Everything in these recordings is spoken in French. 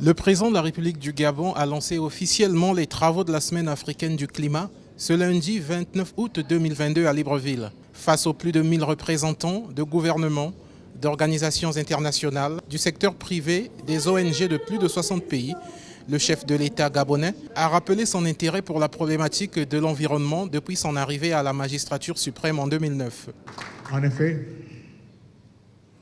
Le président de la République du Gabon a lancé officiellement les travaux de la Semaine africaine du climat ce lundi 29 août 2022 à Libreville. Face aux plus de 1000 représentants de gouvernements, d'organisations internationales, du secteur privé, des ONG de plus de 60 pays, le chef de l'État gabonais a rappelé son intérêt pour la problématique de l'environnement depuis son arrivée à la magistrature suprême en 2009. En effet,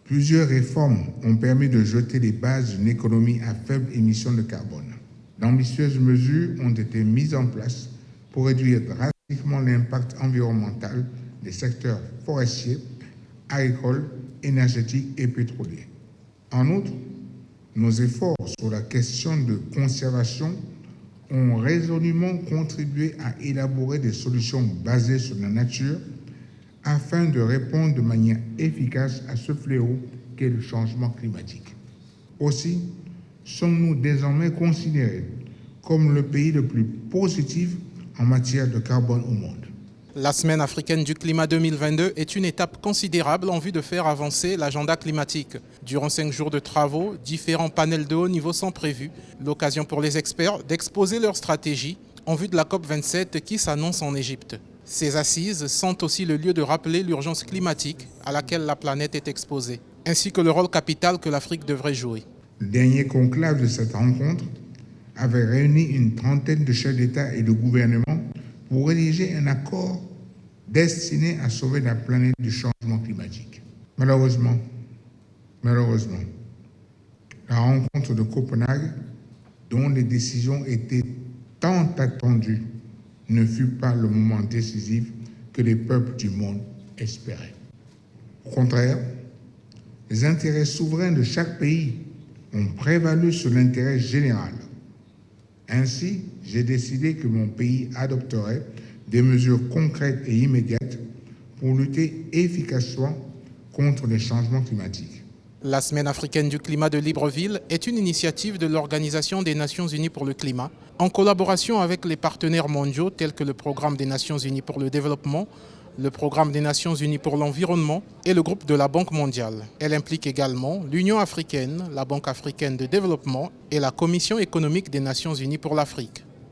plusieurs réformes ont permis de jeter les bases d'une économie à faible émission de carbone. D'ambitieuses mesures ont été mises en place pour réduire drastiquement l'impact environnemental des secteurs forestiers, agricoles, énergétiques et pétroliers. En outre, nos efforts sur la question de conservation ont résolument contribué à élaborer des solutions basées sur la nature afin de répondre de manière efficace à ce fléau qu'est le changement climatique. Aussi, sommes-nous désormais considérés comme le pays le plus positif en matière de carbone au monde. La Semaine africaine du climat 2022 est une étape considérable en vue de faire avancer l'agenda climatique. Durant 5 jours de travaux, différents panels de haut niveau sont prévus, l'occasion pour les experts d'exposer leur stratégie en vue de la COP27 qui s'annonce en Égypte. Ces assises sont aussi le lieu de rappeler l'urgence climatique à laquelle la planète est exposée, ainsi que le rôle capital que l'Afrique devrait jouer. Le dernier conclave de cette rencontre avait réuni une trentaine de chefs d'État et de gouvernement pour rédiger un accord destiné à sauver la planète du changement climatique. Malheureusement, la rencontre de Copenhague, dont les décisions étaient tant attendues, ne fut pas le moment décisif que les peuples du monde espéraient. Au contraire, les intérêts souverains de chaque pays ont prévalu sur l'intérêt général. Ainsi, j'ai décidé que mon pays adopterait des mesures concrètes et immédiates pour lutter efficacement contre les changements climatiques. La Semaine africaine du climat de Libreville est une initiative de l'Organisation des Nations Unies pour le climat, en collaboration avec les partenaires mondiaux tels que le Programme des Nations Unies pour le développement, le Programme des Nations Unies pour l'environnement et le groupe de la Banque mondiale. Elle implique également l'Union africaine, la Banque africaine de développement et la Commission économique des Nations Unies pour l'Afrique.